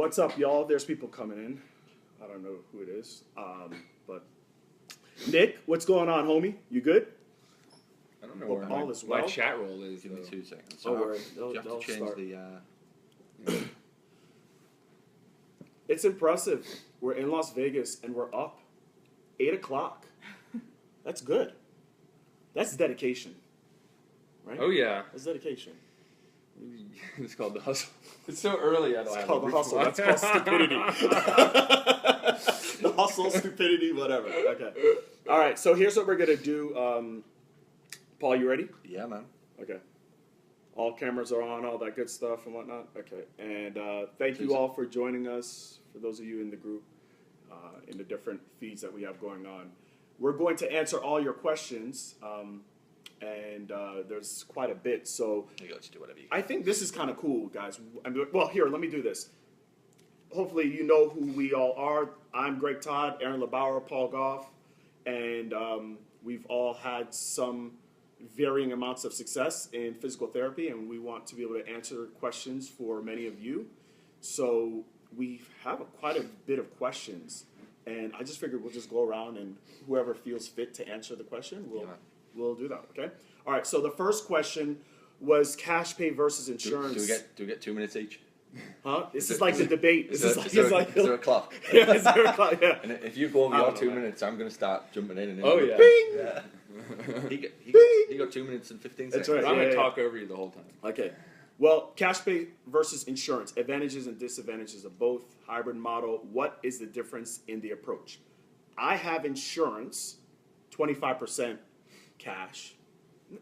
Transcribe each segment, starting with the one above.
What's up, y'all? There's people coming in. I don't know who it is, but Nick, what's going on, homie? You good? I don't know Hope where all is well. my chat roll is. Give me though. 2 seconds. Don't worry. You have They'll to change start. the... It's impressive. We're in Las Vegas and we're up 8 o'clock. That's good. That's dedication, right? Oh yeah, That's dedication. it's called the hustle. It's so early. I don't It's have called a the hustle. reply. That's called stupidity. The hustle, stupidity, whatever. Okay. All right. So here's what we're gonna do. Paul, you ready? Yeah, man. Okay. All cameras are on, all that good stuff and whatnot. Okay. And thank you all for joining us. For those of you in the group, in the different feeds that we have going on, we're going to answer all your questions. And there's quite a bit. So You got to do whatever you can. I think this is kind of cool, guys. Well, here, let me do this. Hopefully you know who we all are. I'm Greg Todd, Aaron LeBauer, Paul Gough, and we've all had some varying amounts of success in physical therapy, and we want to be able to answer questions for many of you. So we have quite a bit of questions, and I just figured we'll just go around, and whoever feels fit to answer the question, we'll do that, okay? All right, so the first question was cash pay versus insurance. Do we get 2 minutes each? Huh? This is like the debate. Is there a clock? Yeah, is there a clock? Yeah. And if you go over I your don't know, 2 man. minutes, I'm going to start jumping in. And Oh, yeah. Bing! Yeah. he got 2 minutes and 15 That's seconds. right. I'm Yeah, gonna yeah. talk over you the whole time. Okay. Well, cash pay versus insurance. Advantages and disadvantages of both. Hybrid model. What is the difference in the approach? I have insurance, 25% cash,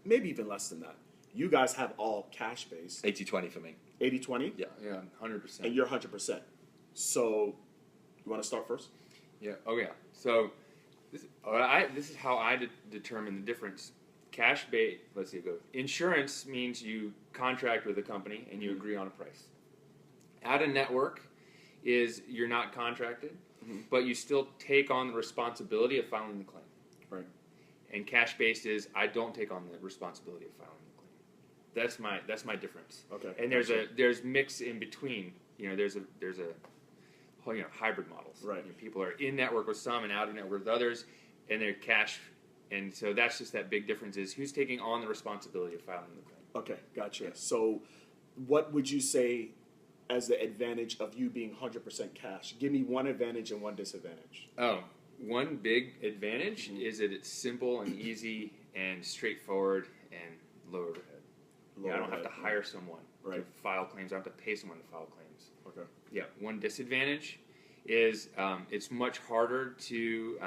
maybe even less than that. You guys have all cash based. 80-20 for me. 80-20? Yeah. Yeah, 100%. And you're 100%. So, you want to start first? Yeah. Oh yeah. So this is how I determine the difference. Cash bait. Let's see. It goes. Insurance means you contract with a company and you agree on a price. Out of network is you're not contracted, but you still take on the responsibility of filing the claim. Right. And cash based is I don't take on the responsibility of filing the claim. That's my difference. Okay. And there's mix in between. You know, there's a whole, hybrid models. Right. People are in network with some and out of network with others, and they're cash. And so that's just that big difference is who's taking on the responsibility of filing the claim. Okay, gotcha. So, what would you say as the advantage of you being 100% cash? Give me one advantage and one disadvantage. Oh, one big advantage is that it's simple and easy and straightforward and low overhead. I don't have to hire someone to file claims. I don't have to pay someone to file claims. Okay. Yeah. One disadvantage is it's much harder to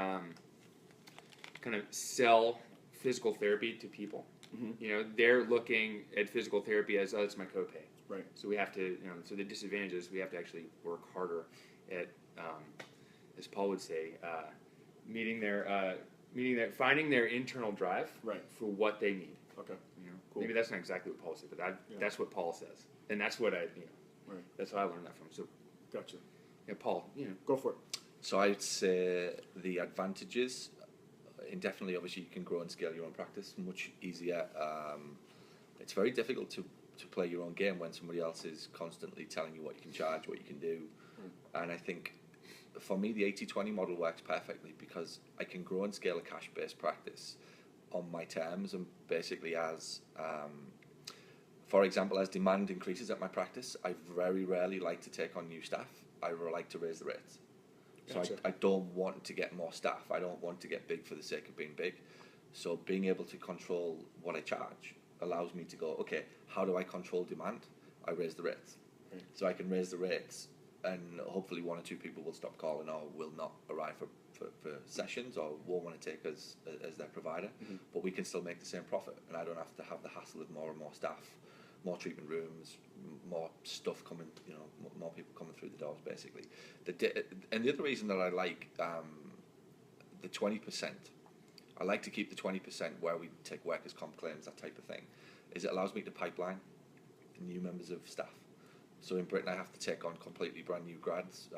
kind of sell physical therapy to people. Mm-hmm. They're looking at physical therapy as, oh, it's my copay. Right. So we have to, so the disadvantage is we have to actually work harder at, as Paul would say, finding their internal drive for what they need. Okay. Cool. Maybe that's not exactly what Paul said, but that's what Paul says, and that's what that's what I learned that from. So, gotcha. Yeah, Paul, Go for it. So I'd say the advantages, indefinitely, obviously, you can grow and scale your own practice much easier. It's very difficult to play your own game when somebody else is constantly telling you what you can charge, what you can do. And I think, for me, the 80-20 model works perfectly because I can grow and scale a cash-based practice on my terms, and basically as, for example, as demand increases at my practice, I very rarely like to take on new staff. I like to raise the rates. Gotcha. So I don't want to get more staff. I don't want to get big for the sake of being big. So being able to control what I charge allows me to go, okay, how do I control demand? I raise the rates. Right. So I can raise the rates, and hopefully one or two people will stop calling or will not arrive for sessions or won't want to take us as their provider, but we can still make the same profit, and I don't have to have the hassle of more and more staff, more treatment rooms, more stuff coming, more people coming through the doors, basically. And the other reason that I like the 20%, I like to keep the 20% where we take workers' comp claims, that type of thing, is it allows me to pipeline new members of staff. So in Britain, I have to take on completely brand new grads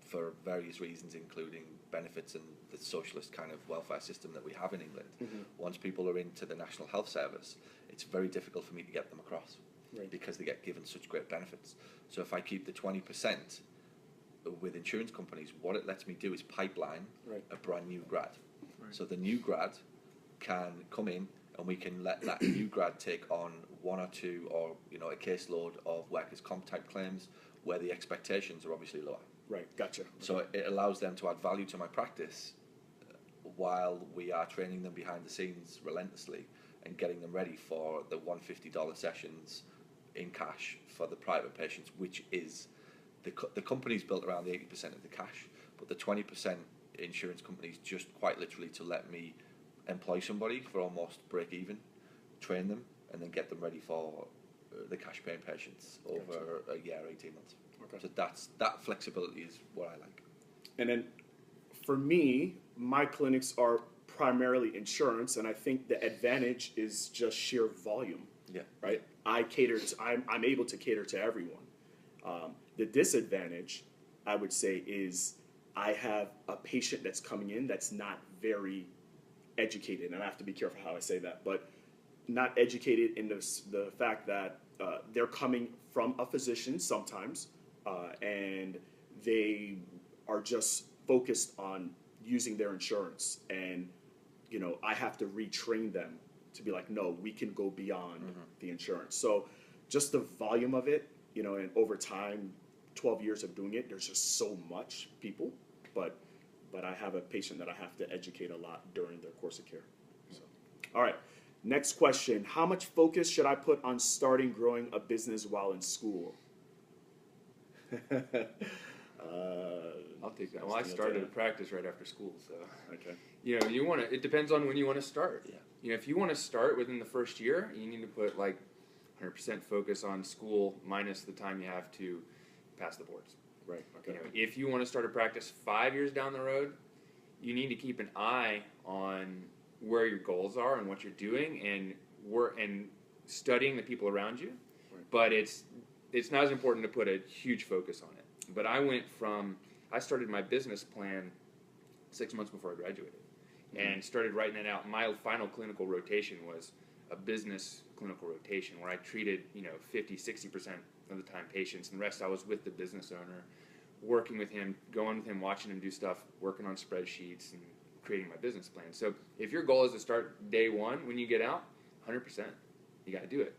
for various reasons, including benefits and the socialist kind of welfare system that we have in England. Once people are into the National Health Service, it's very difficult for me to get them across. Right. because they get given such great benefits. So if I keep the 20% with insurance companies, what it lets me do is pipeline Right. a brand new grad. Right. So the new grad can come in, and we can let that new grad take on one or two, or a caseload of workers' comp type claims where the expectations are obviously lower. Right. Gotcha. So it allows them to add value to my practice while we are training them behind the scenes relentlessly and getting them ready for the $150 sessions in cash for the private patients, which is the company's built around the 80% of the cash, but the 20% insurance companies just quite literally to let me employ somebody for almost break even, train them, and then get them ready for the cash paying patients over a year, 18 months. Okay. So that flexibility is what I like. And then for me, my clinics are primarily insurance, and I think the advantage is just sheer volume. Yeah. Right. I'm able to cater to everyone. The disadvantage, I would say, is I have a patient that's coming in that's not very educated, and I have to be careful how I say that, but not educated in the fact that they're coming from a physician sometimes, and they are just focused on using their insurance, and I have to retrain them to be like, no, we can go beyond the insurance. So just the volume of it, and over time, 12 years of doing it, there's just so much people, but I have a patient that I have to educate a lot during their course of care. So, all right, next question. How much focus should I put on growing a business while in school? I'll take that. Well, I started to practice right after school, so Okay. you want to. It depends on when you want to start. Yeah. If you want to start within the first year, you need to put like 100% focus on school minus the time you have to pass the boards. Right. Okay. If you want to start a practice 5 years down the road, you need to keep an eye on where your goals are and what you're doing, and studying the people around you. Right. But it's not as important to put a huge focus on it. But I started my business plan 6 months before I graduated, and started writing it out. My final clinical rotation was a business clinical rotation where I treated 50-60% of the time patients, and the rest I was with the business owner, working with him, going with him, watching him do stuff, working on spreadsheets, and creating my business plan. So if your goal is to start day one when you get out, 100%, you got to do it.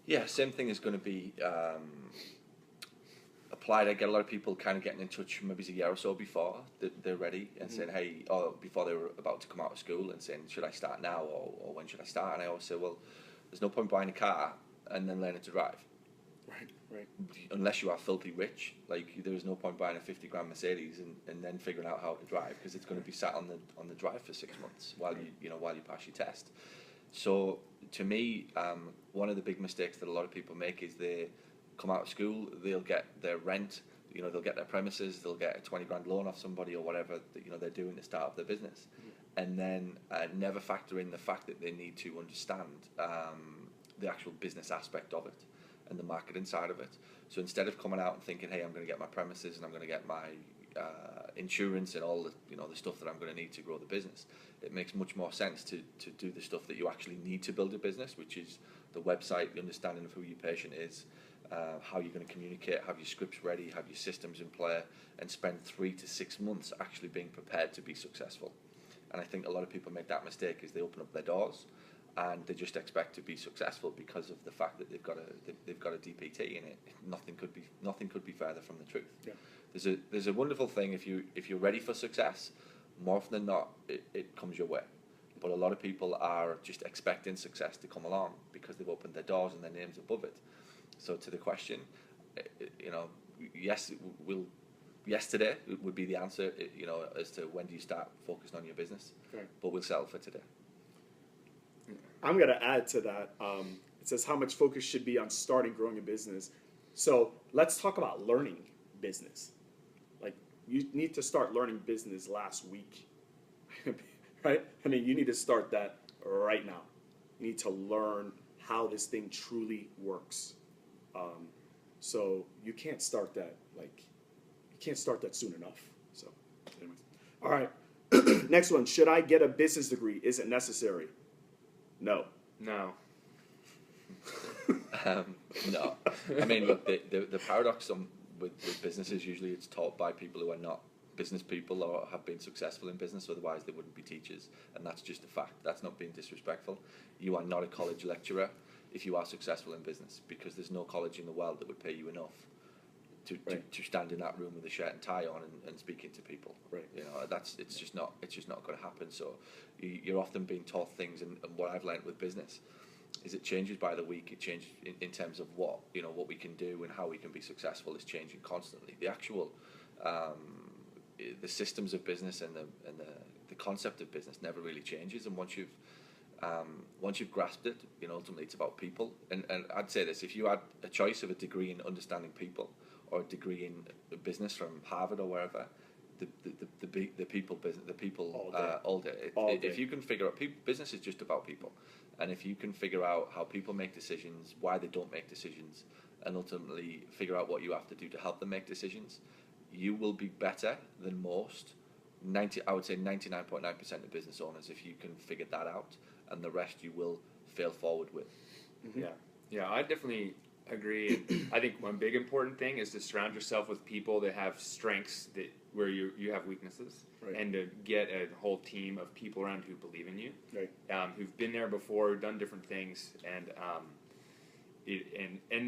Yeah, same thing is going to be applied. I get a lot of people kind of getting in touch maybe a year or so before they're ready and saying, hey, or before they were about to come out of school and saying, should I start now or when should I start? And I always say, well, there's no point buying a car and then learning to drive. Right. Unless you are filthy rich, like there is no point buying a 50 grand Mercedes and then figuring out how to drive, because it's going to be sat on the drive for 6 months while you pass your test. So to me, one of the big mistakes that a lot of people make is they come out of school, they'll get their rent, they'll get their premises, they'll get a 20 grand loan off somebody or whatever that, they're doing to start up their business, and then never factor in the fact that they need to understand the actual business aspect of it and the marketing side of it. So instead of coming out and thinking, hey, I'm going to get my premises and I'm going to get my insurance and all the the stuff that I'm going to need to grow the business, it makes much more sense to do the stuff that you actually need to build a business, which is the website, the understanding of who your patient is, how you're going to communicate, have your scripts ready, have your systems in play, and spend 3 to 6 months actually being prepared to be successful. And I think a lot of people make that mistake, is they open up their doors and they just expect to be successful because of the fact that they've got a DPT, and nothing could be further from the truth. Yeah. There's a wonderful thing, if you're ready for success, more often than not it comes your way. But a lot of people are just expecting success to come along because they've opened their doors and their name's above it. So to the question, yes, today would be the answer, as to when do you start focusing on your business. Okay. But we'll settle for today. I'm going to add to that. It says how much focus should be on growing a business. So let's talk about learning business. Like, you need to start learning business last week, right? I mean, you need to start that right now. You need to learn how this thing truly works. So you can't start that soon enough. So, anyways. All right. Next one. Should I get a business degree? Is it necessary? No. No, I mean, look, the paradox with businesses, usually it's taught by people who are not business people or have been successful in business, otherwise they wouldn't be teachers, and that's just a fact. That's not being disrespectful. You are not a college lecturer if you are successful in business, because there's no college in the world that would pay you enough to stand in that room with a shirt and tie on and speaking to people. Right. You know, it's just not going to happen. So you're often being taught things, and what I've learned with business is it changes by the week. It changes in terms of what we can do and how we can be successful is changing constantly. The actual the systems of business and the concept of business never really changes, and once you've grasped it, ultimately it's about people. And I'd say this: if you had a choice of a degree in understanding people or a degree in business from Harvard or wherever, the people business, the people all day. If you can figure out business is just about people, and if you can figure out how people make decisions, why they don't make decisions, and ultimately figure out what you have to do to help them make decisions, you will be better than most. I would say 99.9% of business owners, if you can figure that out, and the rest you will fail forward with. Mm-hmm. Yeah, I definitely agree. I think one big important thing is to surround yourself with people that have strengths where you have weaknesses, right. and to get a whole team of people around who believe in you, right. Who've been there before, done different things, and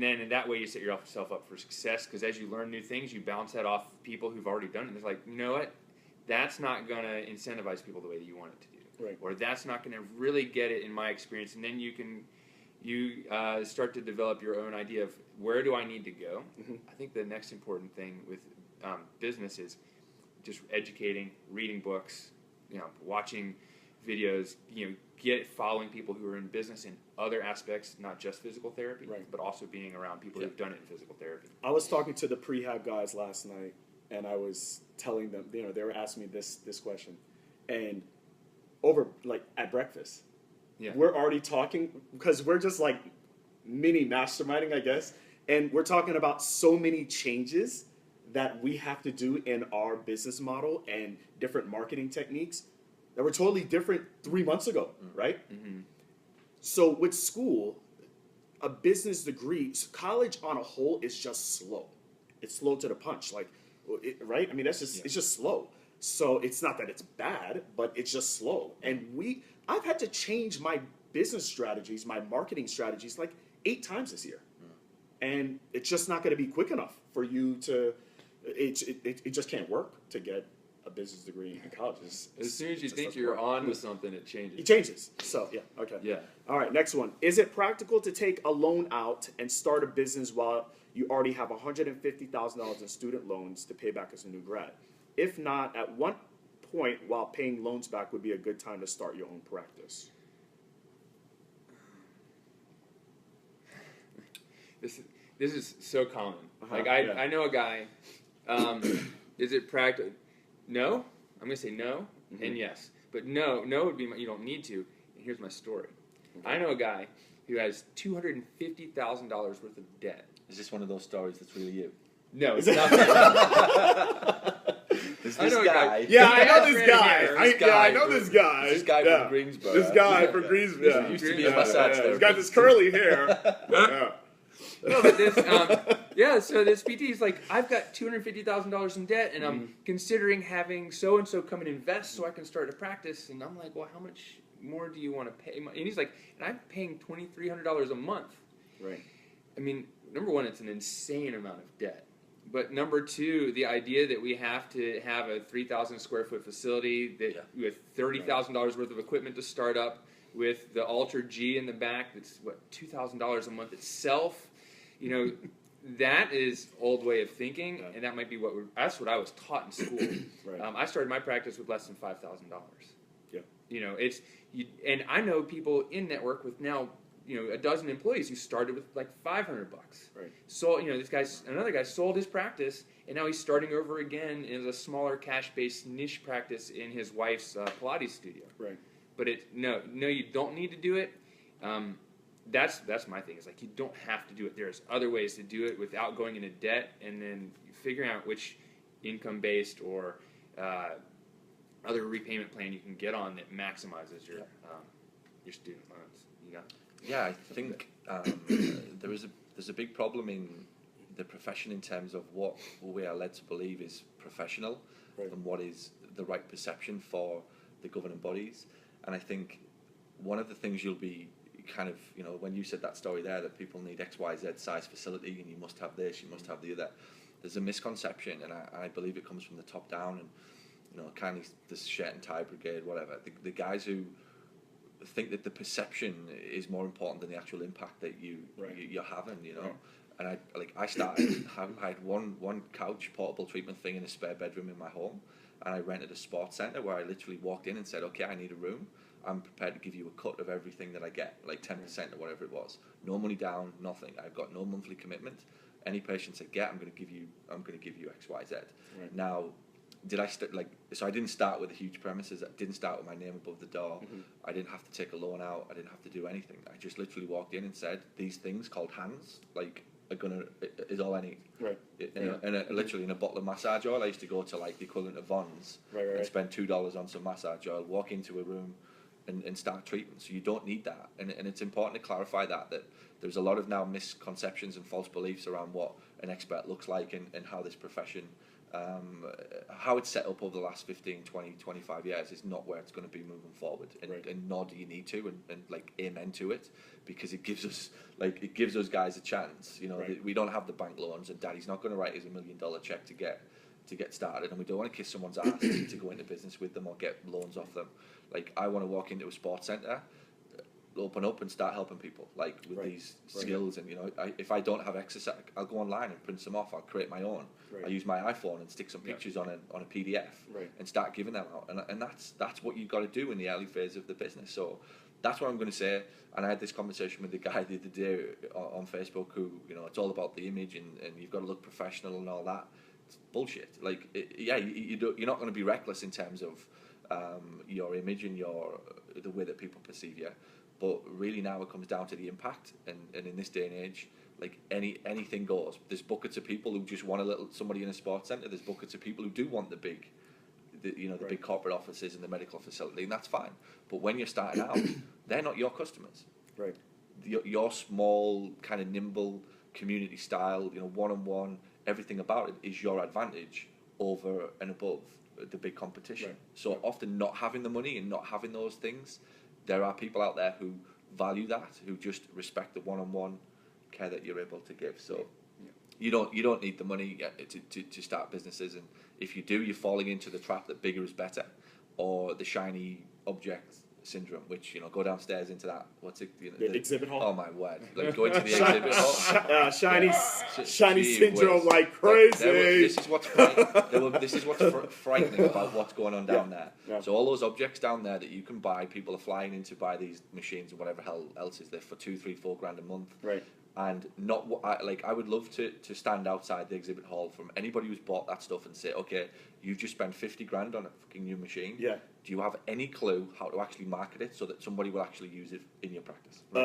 then in that way you set yourself up for success, because as you learn new things, you bounce that off people who've already done it. And it's like, you know what? That's not going to incentivize people the way that you want it to do. Right. Or that's not going to really get it in my experience. And then you start to develop your own idea of where do I need to go. Mm-hmm. I think the next important thing with business is just educating, reading books, watching videos, following people who are in business in other aspects, not just physical therapy, right. but also being around people who've done it in physical therapy. I was talking to the prehab guys last night, and I was telling them, they were asking me this question, and over at breakfast, we're already talking, because we're just like mini masterminding, I guess, and we're talking about so many changes that we have to do in our business model and different marketing techniques that were totally different 3 months ago, right? Mm-hmm. So with school, a business degree, college on a whole is just slow. It's slow to the punch, right? I mean, it's just slow. So it's not that it's bad, but it's just slow. And I've had to change my business strategies, my marketing strategies, 8 times this year. And it's just not going to be quick enough for you to, it just can't work to get a business degree in college. As soon as you think you're on to something, it changes. It changes. So, okay. Yeah. All right, next one. Is it practical to take a loan out and start a business while you already have $150,000 in student loans to pay back as a new grad? If not, at what point while paying loans back would be a good time to start your own practice? This is so common. I know a guy. Is it practical? No. I'm going to say no and yes. But no would be you don't need to. And here's my story. Okay. I know a guy who has $250,000 worth of debt. Is this one of those stories that's really you? No, it's not. This guy. Yeah, I know this guy. I know this this guy. This guy from Greensboro. This guy from Greensboro. He used to be a massage therapist. He's got this curly hair. No, but this, so this PT is like, I've got $250,000 in debt, and I'm considering having so-and-so come and invest so I can start a practice. And I'm like, well, how much more do you want to pay? And he's like, and I'm paying $2,300 a month. Right. I mean, number one, it's an insane amount of debt. But number two, the idea that we have to have a 3,000 square foot facility with $30,000 worth of equipment to start up, with the Ultra G in the back, that's $2,000 a month itself. That is old way of thinking, and that might be that's what I was taught in school. Right. I started my practice with less than $5,000. Yeah. And I know people in network with now a dozen employees who started with $500. Right. So another guy sold his practice, and now he's starting over again in a smaller cash-based niche practice in his wife's Pilates studio. Right. But no, you don't need to do it. That's my thing. Is you don't have to do it. There's other ways to do it without going into debt, and then figuring out which income-based or other repayment plan you can get on that maximizes your student loans. Yeah, I think there's a big problem in the profession in terms of what we are led to believe is professional and what is the right perception for the governing bodies. And I think one of the things you'll be kind of, when you said that story there, that people need X, Y, Z size facility and you must have this, you must have the other, there's a misconception, and I believe it comes from the top down, and kind of this shirt and tie brigade, whatever. The guys who think that the perception is more important than the actual impact that you're having, Right. And I started. I had one couch portable treatment thing in a spare bedroom in my home, and I rented a sports center where I literally walked in and said, "Okay, I need a room. I'm prepared to give you a cut of everything that I get, like 10% or whatever it was. No money down, nothing. I've got no monthly commitment. Any patients I get, I'm going to give you X, Y, Z." Right. Now, did I so I didn't start with a huge premises. I didn't start with my name above the door. Mm-hmm. I didn't have to take a loan out. I didn't have to do anything. I just literally walked in and said, "These things called hands, is all I need." Right. Literally in a bottle of massage oil. I used to go to the equivalent of Vons and spend $2 on some massage oil, walk into a room and start treatment. So you don't need that. And it's important to clarify that there's a lot of now misconceptions and false beliefs around what an expert looks like and how this profession, how it's set up over the last 15, 20, 25 years is not where it's going to be moving forward. And nor do you need to, and amen to it, because it gives us guys a chance. We don't have the bank loans, and Daddy's not going to write us $1 million check to get started, and we don't want to kiss someone's ass to go into business with them or get loans off them. I want to walk into a sports centre, open up and start helping people with these skills. And if I don't have exercise, I'll go online and print some off. I'll create my own. I use my iPhone and stick some pictures on a PDF and start giving them out. And that's what you've got to do in the early phase of the business. So that's what I'm going to say. And I had this conversation with the guy the other day on Facebook who, it's all about the image and you've got to look professional and all that. It's bullshit. You're not going to be reckless in terms of your image and the way that people perceive you. But really now it comes down to the impact, and in this day and age, anything goes. There's buckets of people who just want somebody in a sports centre. There's buckets of people who do want the big corporate offices and the medical facility, and that's fine. But when you're starting out, they're not your customers. Right. Your small, kind of nimble, community style, one-on-one, everything about it is your advantage over and above the big competition. Right. So often not having the money and not having those things, there are people out there who value that, who just respect the one-on-one care that you're able to give. So you don't need the money to start businesses, and if you do, you're falling into the trap that bigger is better, or the shiny object syndrome, which go downstairs into that the exhibit hall. Oh my word! Go into the exhibit hall. Shiny syndrome like crazy. This is what's frightening about what's going on down there. Yeah. So all those objects down there that you can buy, people are flying in to buy these machines and whatever hell else is there for $2, $3, $4 grand a month. Right. And not what I would love to stand outside the exhibit hall from anybody who's bought that stuff and say, okay, you've just spent 50 grand on a fucking new machine. Yeah. Do you have any clue how to actually market it so that somebody will actually use it in your practice? No.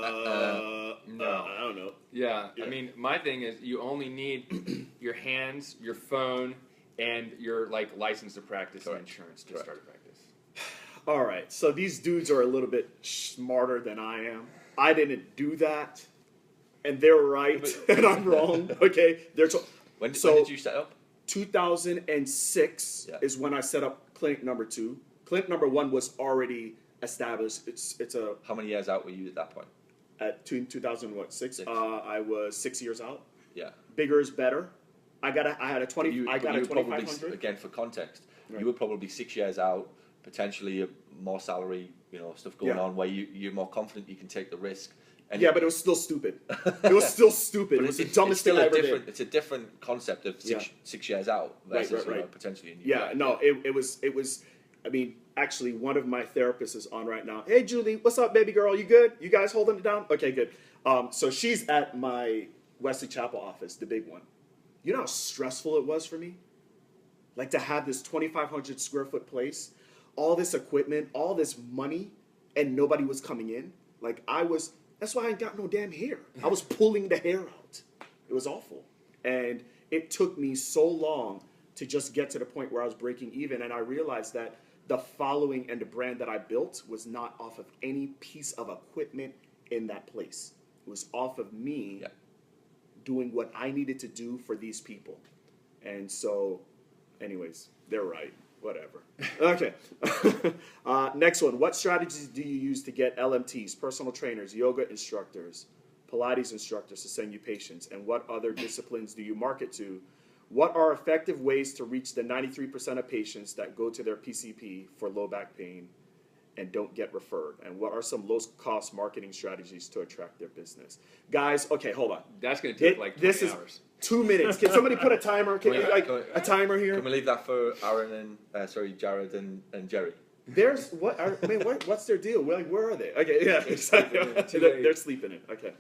I don't know. Yeah. I mean, my thing is you only need your hands, your phone, and your license to practice and insurance to start a practice. All right. So these dudes are a little bit smarter than I am. I didn't do that. And they're right, and I'm wrong. Okay, when did you set up? 2006 is when I set up clinic number 2. Clinic number 1 was already established. It's a. How many years out were you at that point? At 2006, I was 6 years out. Yeah. Bigger is better. I had a 20. I got a 2,500. Again, for context, you were probably 6 years out. Potentially more salary, stuff going on where you're more confident you can take the risk. And but it was still stupid. It was still stupid. It was the dumbest thing I ever did. It's a different concept of 6 years out versus potentially a new year. It was. I mean, actually, one of my therapists is on right now. Hey, Julie, what's up, baby girl? You good? You guys holding it down? Okay, good. So she's at my Wesley Chapel office, the big one. You know how stressful it was for me? To have this 2,500 square foot place, all this equipment, all this money, and nobody was coming in. That's why I ain't got no damn hair. I was pulling the hair out. It was awful. And it took me so long to just get to the point where I was breaking even. And I realized that the following and the brand that I built was not off of any piece of equipment in that place. It was off of me doing what I needed to do for these people. And so, anyways, they're right. Whatever. Okay. Next one. What strategies do you use to get LMTs, personal trainers, yoga instructors, Pilates instructors to send you patients? And what other disciplines do you market to? What are effective ways to reach the 93% of patients that go to their PCP for low back pain and don't get referred? And what are some low-cost marketing strategies to attract their business? Guys, okay, hold on. That's going to take like 20 this is hours. 2 minutes. Can somebody put a timer? A timer here? Can we leave that for Aaron and Jared and Jerry? There's what's their deal? Where are they? Okay, yeah, exactly. They're sleeping in. Okay.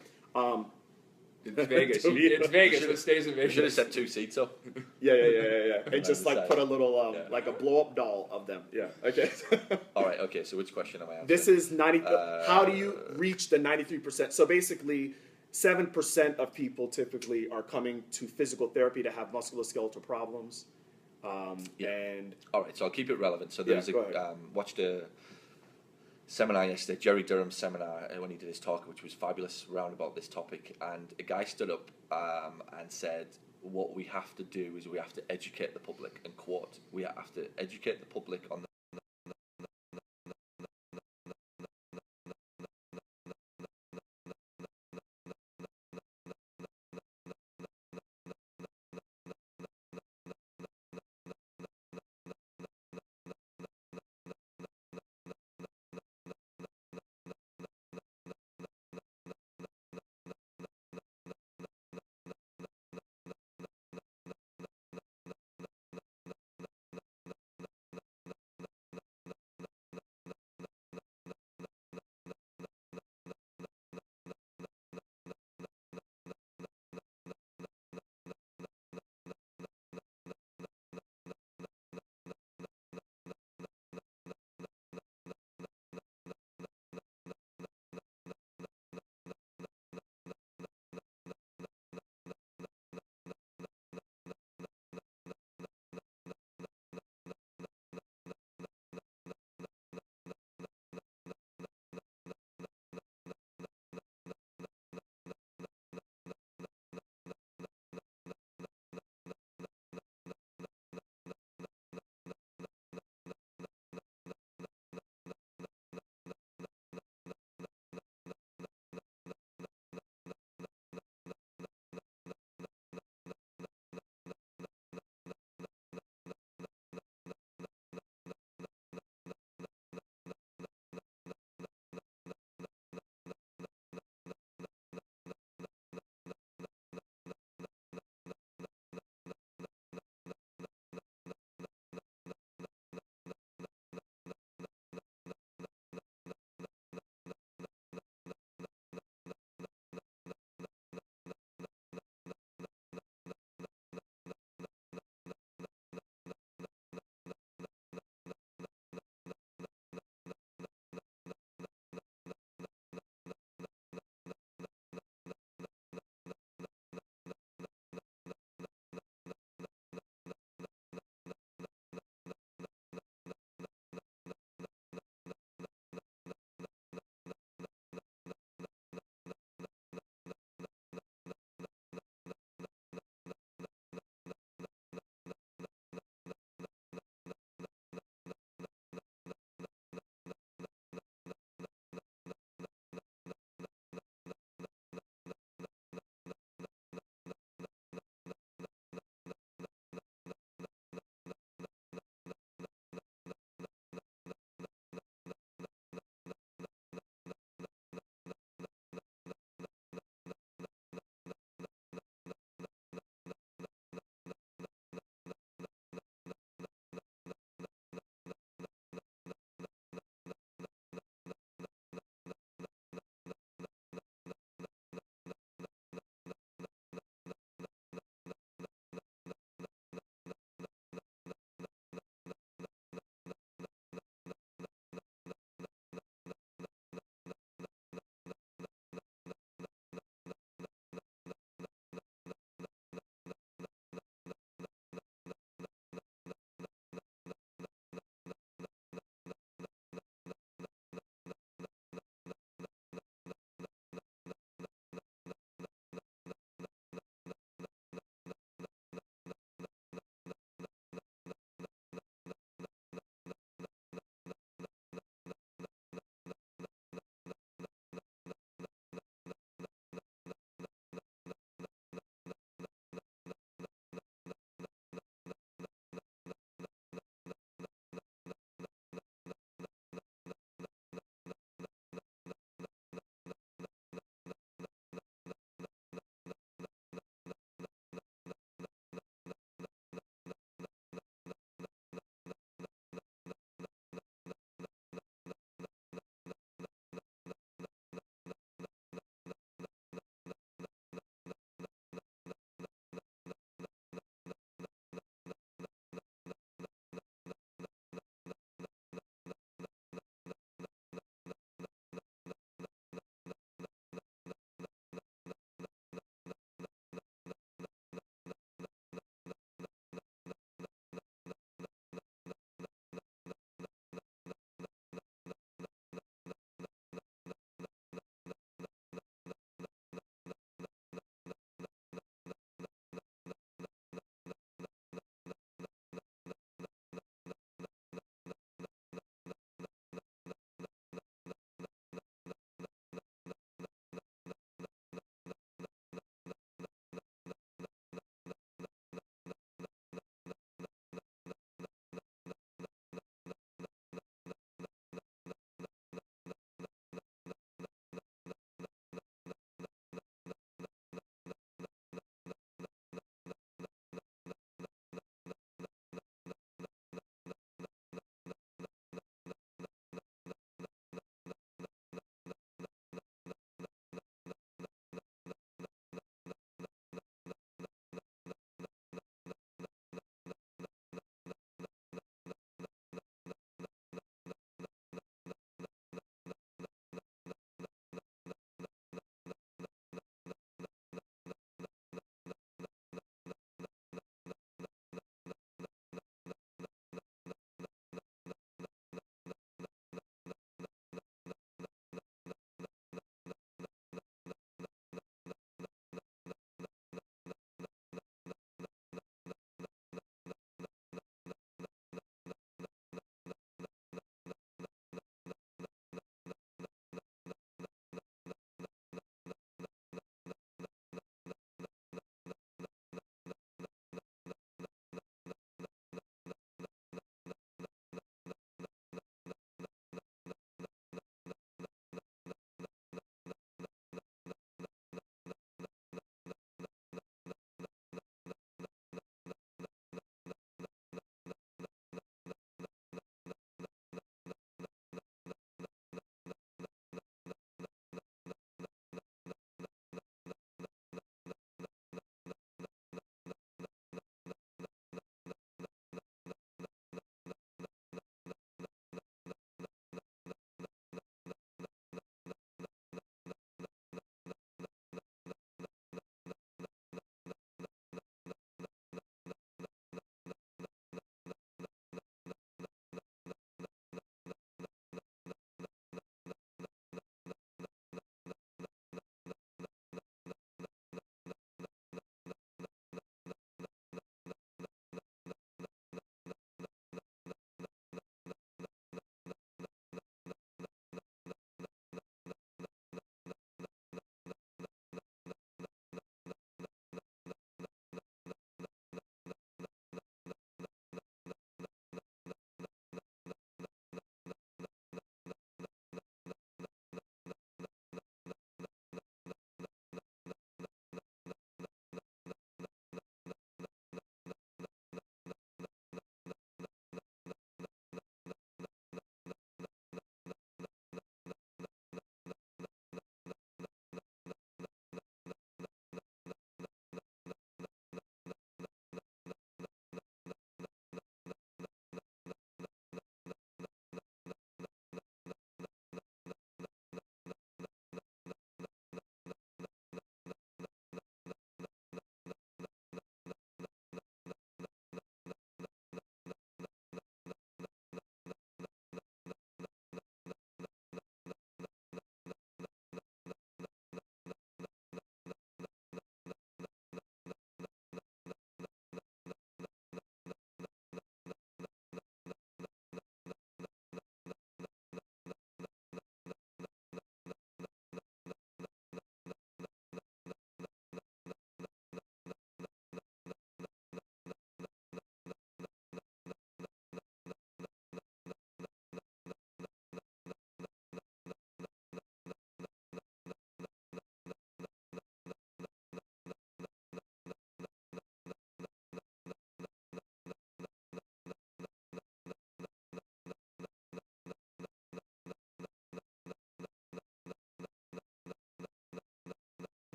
It's Vegas. It's Vegas. It stays in We Vegas. should have set 2 seats up. Yeah. And just like put a little like a blow up doll of them. Yeah. Okay. All right. Okay. So which question am I answering? This is 90. How do you reach the 93%? So basically, 7% of people typically are coming to physical therapy to have musculoskeletal problems. And all right. So I'll keep it relevant. So there's watched a seminar yesterday, Jerry Durham's seminar, when he did his talk, which was fabulous around about this topic. And a guy stood up and said, what we have to do is we have to educate the public, and quote, we have to educate the public on the